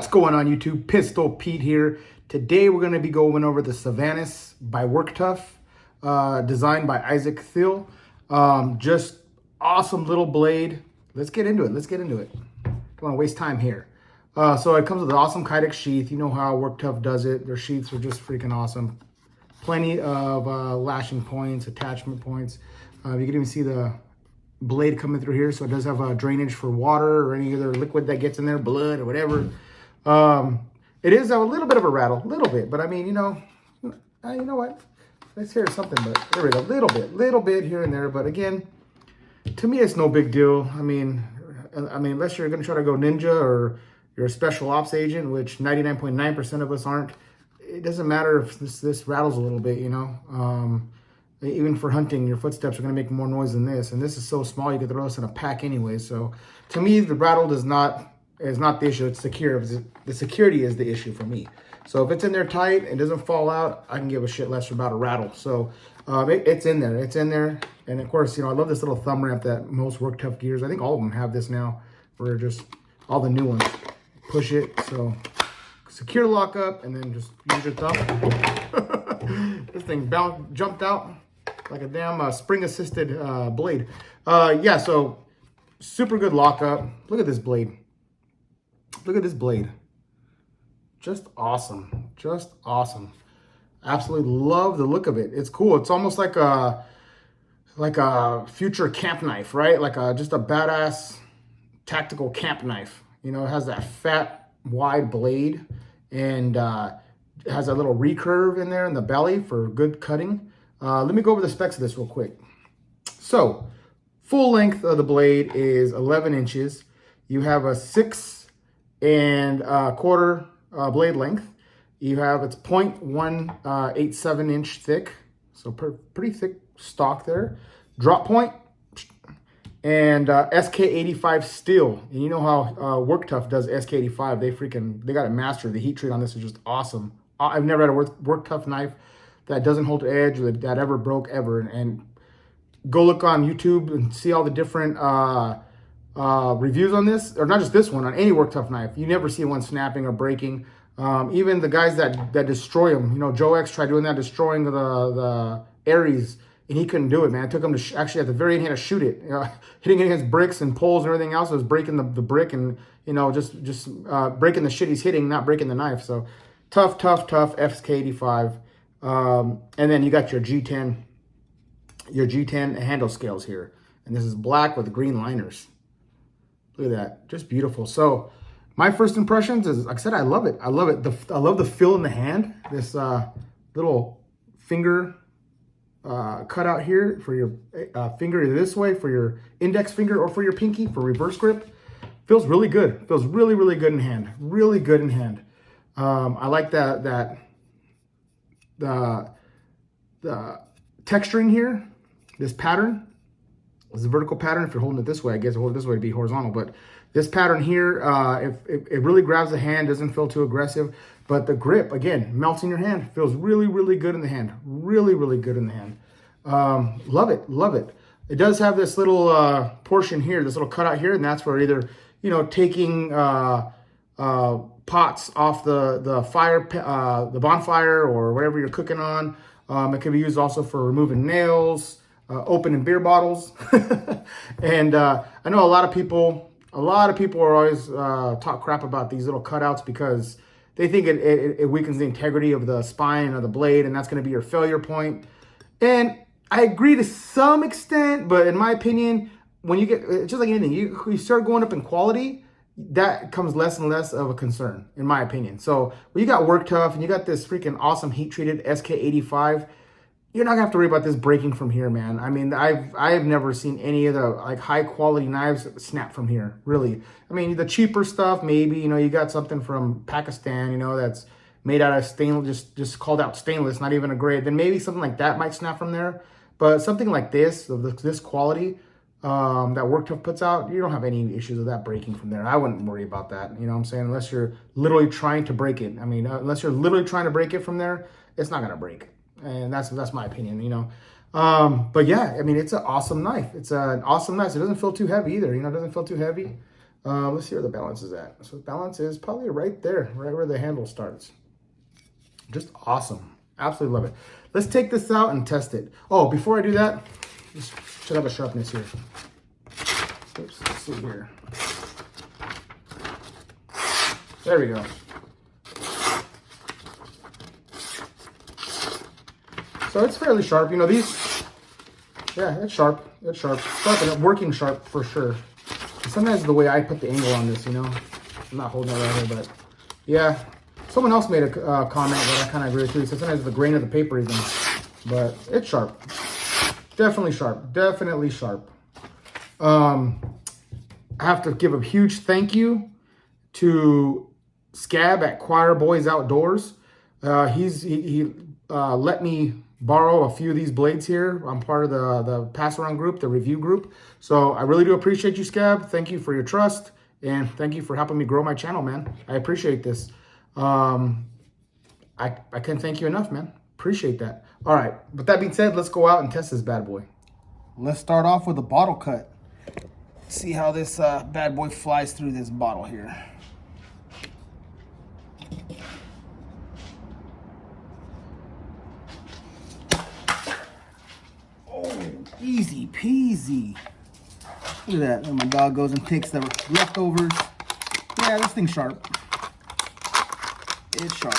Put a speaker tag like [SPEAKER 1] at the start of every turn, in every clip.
[SPEAKER 1] going on YouTube? Pistol Pete here. Today we're going to be going over the Silvanus by Work Tuff, designed by Isaac Thiel. Just awesome little blade. Let's get into it. Don't want to waste time here. So it comes with an awesome Kydex sheath. You know how Work Tuff does it. Their sheaths are just freaking awesome. Plenty of lashing points, attachment points. You can even see the blade coming through here, so it does have a drainage for water or any other liquid that gets in there, blood or whatever. It is a little bit of a rattle, but I mean, you know what? Let's hear something, but there we go, little bit here and there. But again, to me, it's no big deal. I mean, unless you're going to try to go ninja or you're a special ops agent, which 99.9% of us aren't. It doesn't matter if this rattles a little bit, you know. Even for hunting, your footsteps are going to make more noise than this. And this is so small, you could throw this in a pack anyway. So to me, the rattle is not the issue. It's secure. The security is the issue for me. So if it's in there tight and doesn't fall out, I can give a shit less about a rattle. So it's in there. It's in there. And of course, you know, I love this little thumb ramp that most Work Tuff gears, I think all of them have this now, for just all the new ones. Push it. So secure lock up and then just use your thumb. This thing jumped out like a damn spring-assisted blade. Yeah, so super good lockup. Look at this blade. Look at this blade. Just awesome. Just awesome. Absolutely love the look of it. It's cool. It's almost like a future camp knife, right? Like just a badass tactical camp knife. You know, it has that fat, wide blade and it has a little recurve in there in the belly for good cutting. Let me go over the specs of this real quick. So, full length of the blade is 11 inches. You have a 6 1/4 blade length. You have it's 0.187 inch thick, so pretty thick stock there. Drop point and SK85 steel. And you know how Work Tuff does SK85. They got it mastered. The heat treat on this is just awesome. I've never had a Work Tuff knife that doesn't hold the edge or that ever broke ever. And go look on YouTube and see all the different reviews on this, or not just this one, on any Work Tuff knife. You never see one snapping or breaking. Even the guys that destroy them, you know, Joe X tried doing that, destroying the Aries, and he couldn't do it, man. It took him to actually at the very end, he had to shoot it, hitting it against bricks and poles and everything else. It was breaking the brick and, you know, just breaking the shit he's hitting, not breaking the knife. So tough FK85. And then you got your G10 handle scales here. And this is black with green liners. Look at that. Just beautiful. So my first impressions is, like I said, I love it. I love it. I love the feel in the hand. This little finger cutout here for your finger either this way for your index finger or for your pinky for reverse grip. Feels really good. Feels really good in hand. Really good in hand. I like the texturing here, this pattern. It's a vertical pattern. If you're holding it this way, I guess hold it this way to be horizontal. But this pattern here, it really grabs the hand, doesn't feel too aggressive. But the grip, again, melts in your hand. Feels really good in the hand. Really good in the hand. Love it. It does have this little portion here, this little cutout here, and that's for either, you know, taking pots off the fire, the bonfire, or whatever you're cooking on. It can be used also for removing nails, opening beer bottles. And I know a lot of people are always talk crap about these little cutouts because they think it weakens the integrity of the spine or the blade, and that's going to be your failure point. And I agree to some extent, but in my opinion, when you get, just like anything, you start going up in quality, that comes less and less of a concern, in my opinion. So when you got Work Tuff and you got this freaking awesome heat-treated SK85, you're not gonna have to worry about this breaking from here, man. I mean, I've never seen any of the like high-quality knives snap from here, really. I mean, the cheaper stuff, maybe, you know, you got something from Pakistan, you know, that's made out of stainless, just called out stainless, not even a grade. Then maybe something like that might snap from there. But something like this, of this quality, that Work Tuff puts out, you don't have any issues with that breaking from there. I wouldn't worry about that, you know what I'm saying, unless you're literally trying to break it. I mean, unless you're literally trying to break it from there, it's not gonna break. And that's my opinion, you know. But yeah, I mean, it's an awesome knife. It's an awesome knife. It doesn't feel too heavy either, you know, it doesn't feel too heavy. Let's see where the balance is at. So the balance is probably right there, right where the handle starts. Just awesome. Absolutely love it. Let's take this out and test it. Oh, before I do that, this should have a sharpness here. Oops, let's see here. There we go. So it's fairly sharp. You know, these, yeah, it's sharp. It's sharp. Sharp, working sharp for sure. Sometimes the way I put the angle on this, you know, I'm not holding it right here, but yeah. Someone else made a comment that I kind of agree with too. He said sometimes the grain of the paper even, but it's sharp. Definitely sharp. Definitely sharp. I have to give a huge thank you to Scab at Choir Boys Outdoors. He let me borrow a few of these blades here. I'm part of the pass around group, the review group. So I really do appreciate you, Scab. Thank you for your trust, and thank you for helping me grow my channel, man. I appreciate this. I can't thank you enough, man. Appreciate that. All right. With that being said, let's go out and test this bad boy. Let's start off with a bottle cut. See how this bad boy flies through this bottle here. Oh, easy peasy. Look at that. And my dog goes and takes the leftovers. Yeah, this thing's sharp. It's sharp.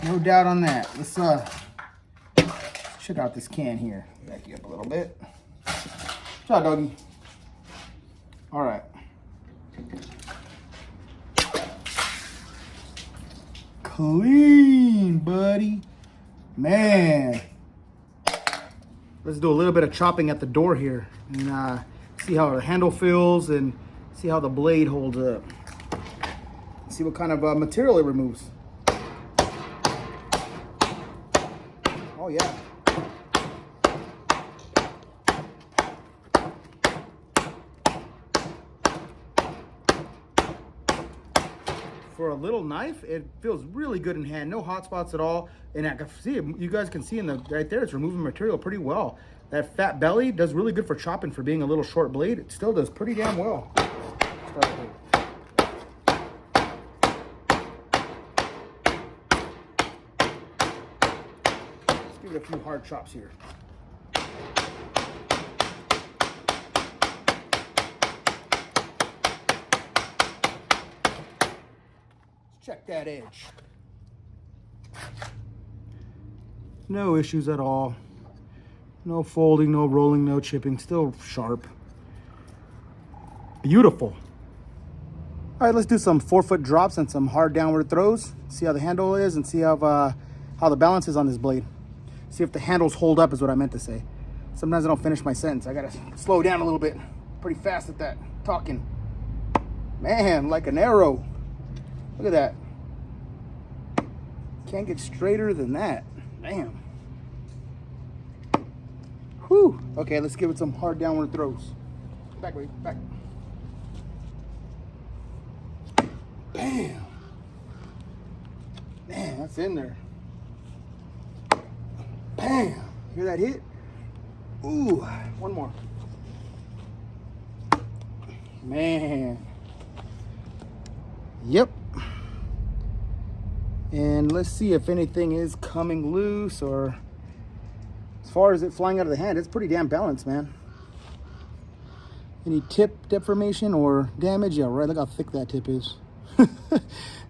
[SPEAKER 1] No doubt on that. Let's check out this can here. Back you up a little bit. Ciao, doggy. All right. Clean, buddy. Man. Let's do a little bit of chopping at the door here and see how the handle feels and see how the blade holds up. See what kind of material it removes. Oh yeah. For a little knife, it feels really good in hand. No hot spots at all. And I can see it, you guys can see in the right there, it's removing material pretty well. That fat belly does really good for chopping for being a little short blade. It still does pretty damn well. A few hard chops here. Let's check that edge. No issues at all. No folding, no rolling, no chipping. Still sharp. Beautiful. All right, let's do some 4-foot drops and some hard downward throws. See how the handle is and see how the balance is on this blade. See if the handles hold up is what I meant to say. Sometimes I don't finish my sentence. I gotta slow down a little bit. Pretty fast at that, talking. Man, like an arrow. Look at that. Can't get straighter than that. Damn. Whew. Okay, let's give it some hard downward throws. Back, baby, back. Bam. Man, that's in there. Bam! Hear that hit? Ooh, one more. Man. Yep. And let's see if anything is coming loose, or as far as it flying out of the hand, it's pretty damn balanced, man. Any tip deformation or damage? Yeah, right. Look how thick that tip is.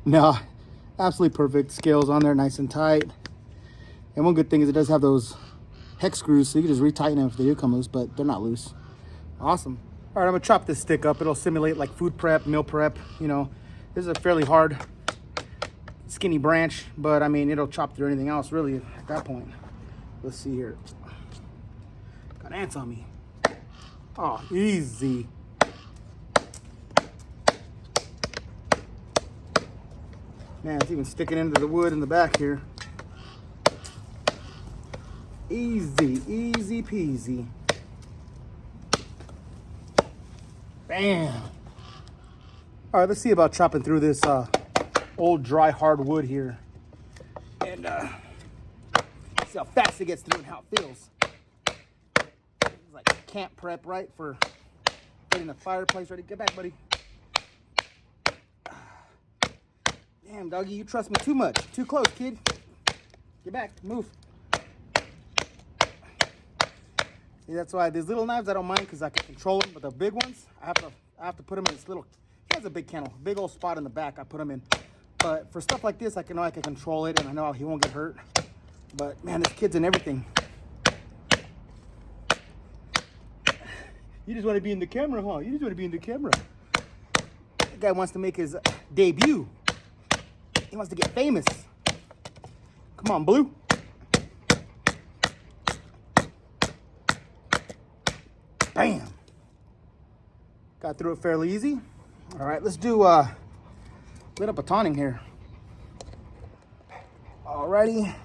[SPEAKER 1] No, absolutely perfect. Scales on there, nice and tight. And one good thing is it does have those hex screws, so you can just retighten them if they do come loose, but they're not loose. Awesome. All right, I'm gonna chop this stick up. It'll simulate like food prep, meal prep. You know, this is a fairly hard, skinny branch, but I mean, it'll chop through anything else really at that point. Let's see here. Got ants on me. Oh, easy. Man, it's even sticking into the wood in the back here. Easy, easy peasy. Bam. All right, let's see about chopping through this old dry hardwood here. And see how fast it gets through and how it feels. It's like camp prep, right? For
[SPEAKER 2] getting the fireplace ready. Get back, buddy. Damn, doggy, you trust me too much. Too close, kid. Get back. Move. See, that's why these little knives I don't mind because I can control them, but the big ones I have to put them in this little. He has a big kennel, big old spot in the back. I put him in, but for stuff like this, I know I can control it, and I know he won't get hurt. But man, this kid's in everything. You just want to be in the camera, huh? You just want to be in the camera. That guy wants to make his debut. He wants to get famous. Come on, Blue. Bam. Got through it fairly easy. All right, let's do lit up a batoning here. Alrighty.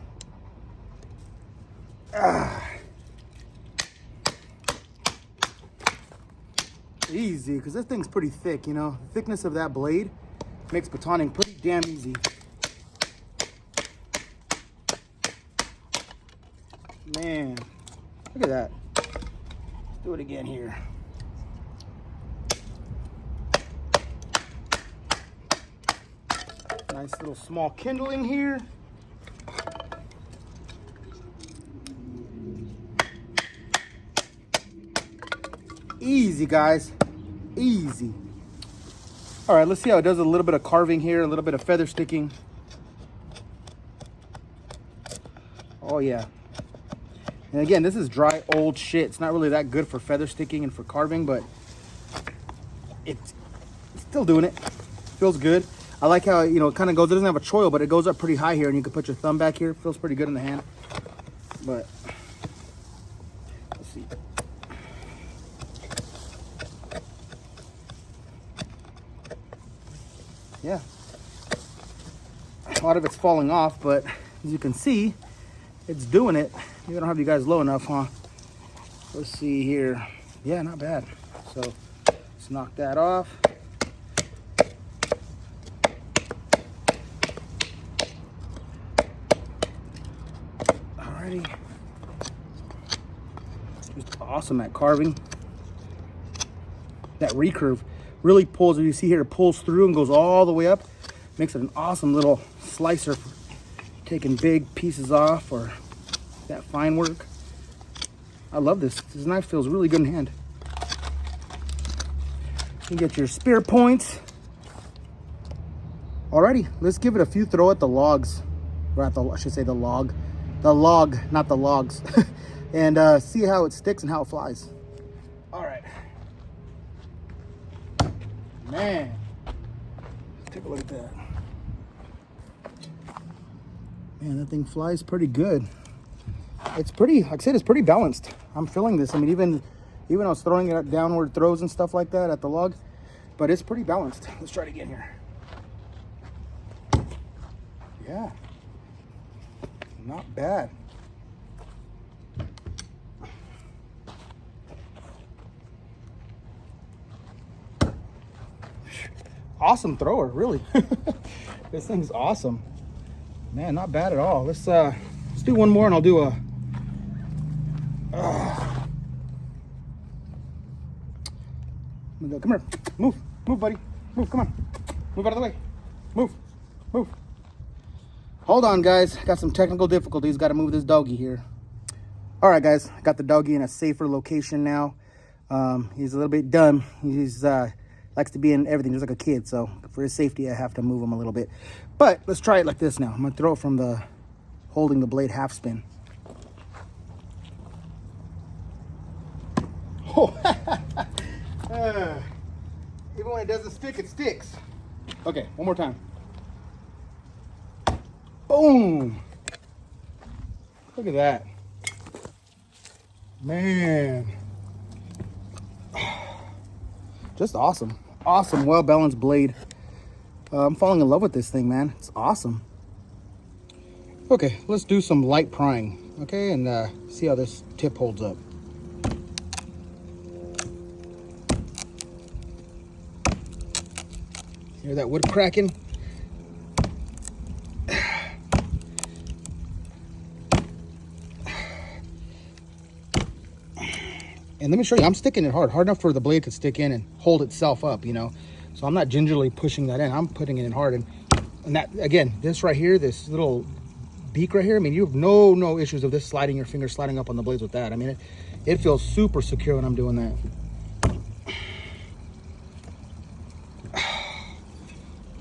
[SPEAKER 2] Easy, because this thing's pretty thick, you know. The thickness of that blade makes batoning pretty damn easy. Man, look at that. Let's do it again here. Nice little small kindling here. Easy, guys. Easy. All right, let's see how it does a little bit of carving here, a little bit of feather sticking. Oh, yeah. And again, this is dry, old shit. It's not really that good for feather sticking and for carving, but it's still doing it. Feels good. I like how, you know, it kind of goes, it doesn't have a choil, but it goes up pretty high here, and you can put your thumb back here. Feels pretty good in the hand. But let's see. Yeah. A lot of it's falling off, but as you can see, it's doing it. Maybe I don't have you guys low enough, huh? Let's see here. Yeah, not bad. So let's knock that off. Alrighty. Just awesome at carving. That recurve really pulls, as you see here, it pulls through and goes all the way up. Makes it an awesome little slicer for taking big pieces off or that fine work. I love this. This knife feels really good in hand. You get your spear points. Alrighty, let's give it a few throw at the logs. Or at the, I should say the log. The log, not the logs. And see how it sticks and how it flies. Alright. Man. Let's take a look at that. Man, that thing flies pretty good. It's pretty, like I said, it's pretty balanced. I'm feeling this. I mean, even I was throwing it at downward throws and stuff like that at the log, but it's pretty balanced. Let's try it again here. Yeah. Not bad. Awesome thrower, really. This thing's awesome. Man, not bad at all. Let's do one more and I'll do a come here. Move, buddy. Move, come on. Move out of the way. Move. Hold on, guys. Got some technical difficulties. Got to move this doggy here. All right, guys. Got the doggy in a safer location now. He's a little bit dumb. He's likes to be in everything just like a kid. So for his safety, I have to move him a little bit. But let's try it like this now. I'm going to throw it from the holding the blade half spin. Oh. Even when it doesn't stick, it sticks. Okay, one more time. Boom. Look at that. Man. Just awesome. Awesome, well-balanced blade. I'm falling in love with this thing, man. It's awesome. Okay, let's do some light prying, okay, and see how this tip holds up. Hear that wood cracking? And let me show you, I'm sticking it hard enough for the blade to stick in and hold itself up, you know. So I'm not gingerly pushing that in. I'm putting it in hard. And that, again, this right here, this little beak right here, I mean, you have no issues of this sliding, your finger sliding up on the blades with that. I mean, it feels super secure when I'm doing that.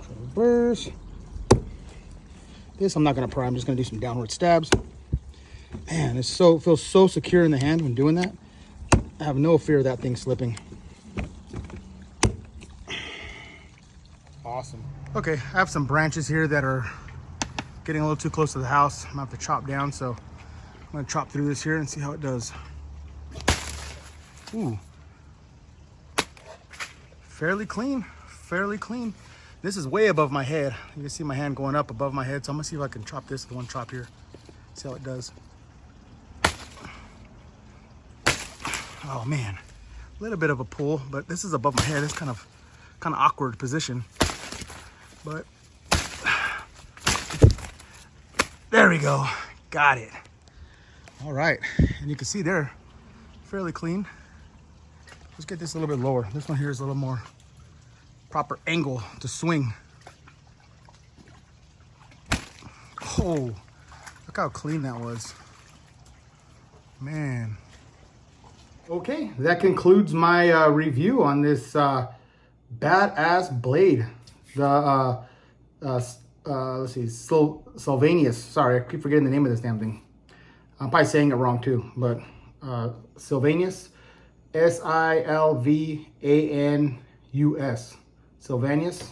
[SPEAKER 2] Reverse. This I'm not gonna pry, I'm just gonna do some downward stabs. Man, it feels so secure in the hand when doing that. I have no fear of that thing slipping. Awesome. Okay, I have some branches here that are getting a little too close to the house. I'm gonna have to chop down, so I'm gonna chop through this here and see how it does. Ooh. Fairly clean, fairly clean. This is way above my head. You can see my hand going up above my head, so I'm gonna see if I can chop this with one chop here. See how it does. Oh man, a little bit of a pull, but this is above my head. It's kind of awkward position, but there we go, got it. All right, and you can see there, fairly clean. Let's get this a little bit lower. This one here is a little more proper angle to swing. Oh, look how clean that was, man. Okay, that concludes my review on this badass blade. The let's see, Silvanus. Sorry, I keep forgetting the name of this damn thing. I'm probably saying it wrong too, but Silvanus, Silvanus. Silvanus.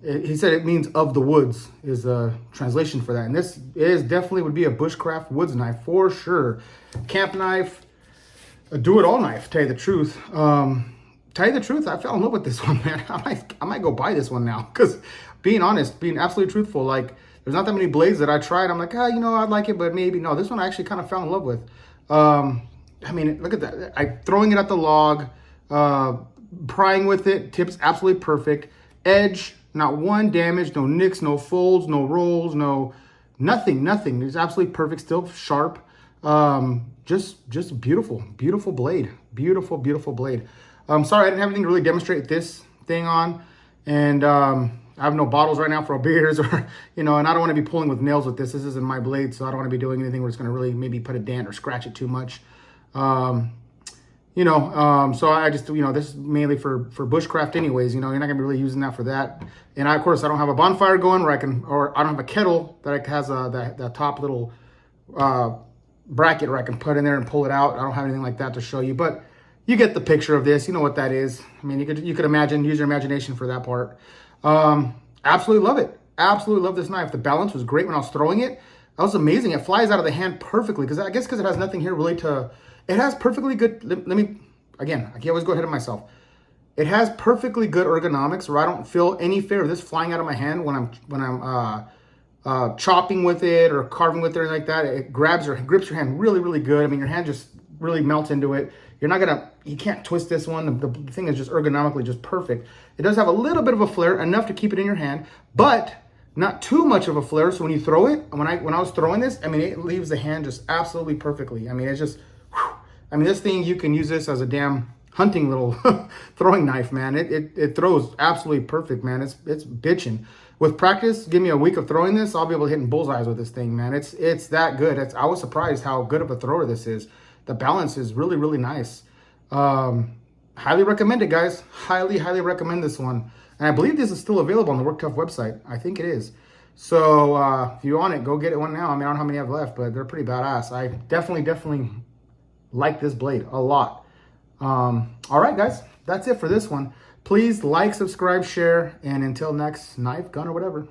[SPEAKER 2] He said it means of the woods is a translation for that, and this definitely would be a bushcraft woods knife for sure. Camp knife. A do-it-all knife, tell you the truth. Tell you the truth, I fell in love with this one, man. I might go buy this one now, because being honest, being absolutely truthful, like, there's not that many blades that I tried. I'm like, you know, I'd like it, but maybe. No, this one I actually kind of fell in love with. I mean, look at that. Throwing it at the log, prying with it, tips absolutely perfect. Edge, not one damage, no nicks, no folds, no rolls, nothing. It's absolutely perfect, still sharp. Just beautiful blade. Beautiful blade. Sorry, I didn't have anything to really demonstrate this thing on. And I have no bottles right now for beers or, you know, and I don't want to be pulling with nails with this. This isn't my blade, so I don't want to be doing anything where it's going to really maybe put a dent or scratch it too much. So I just, you know, this is mainly for bushcraft anyways. You know, you're not gonna be really using that for that. And of course I don't have a bonfire going where I don't have a kettle that has that top little bracket where I can put in there and pull it out. I don't have anything like that to show you, but you get the picture of this. You know what that is. I mean, you could imagine, use your imagination for that part. Absolutely love it. Absolutely love this knife. The balance was great when I was throwing it. That was amazing. It flies out of the hand perfectly because it has nothing here really to. It has perfectly good. Let me again. I can always go ahead of myself. It has perfectly good ergonomics, where I don't feel any fear of this flying out of my hand when I'm chopping with it or carving with it or like that. It grips your hand really good. I mean, your hand just really melts into it. You can't twist this one. The thing is just ergonomically just perfect. It does have a little bit of a flare, enough to keep it in your hand, but not too much of a flare. So when you throw it, when I was throwing this, I mean, it leaves the hand just absolutely perfectly. I mean, it's just, whew. I mean, this thing, you can use this as a damn hunting little throwing knife, man. It throws absolutely perfect, man. It's bitching. With practice, give me a week of throwing this, I'll be able to hit bullseyes with this thing, man. It's that good. I was surprised how good of a thrower this is. The balance is really nice. Highly recommend it, guys. Highly recommend this one. And I believe this is still available on the Work Tuff website. I think it is. So if you want it, go get it one now. I mean, I don't know how many I have left, but they're pretty badass. I definitely like this blade a lot. All right, guys, that's it for this one. Please like, subscribe, share, and until next knife, gun, or whatever.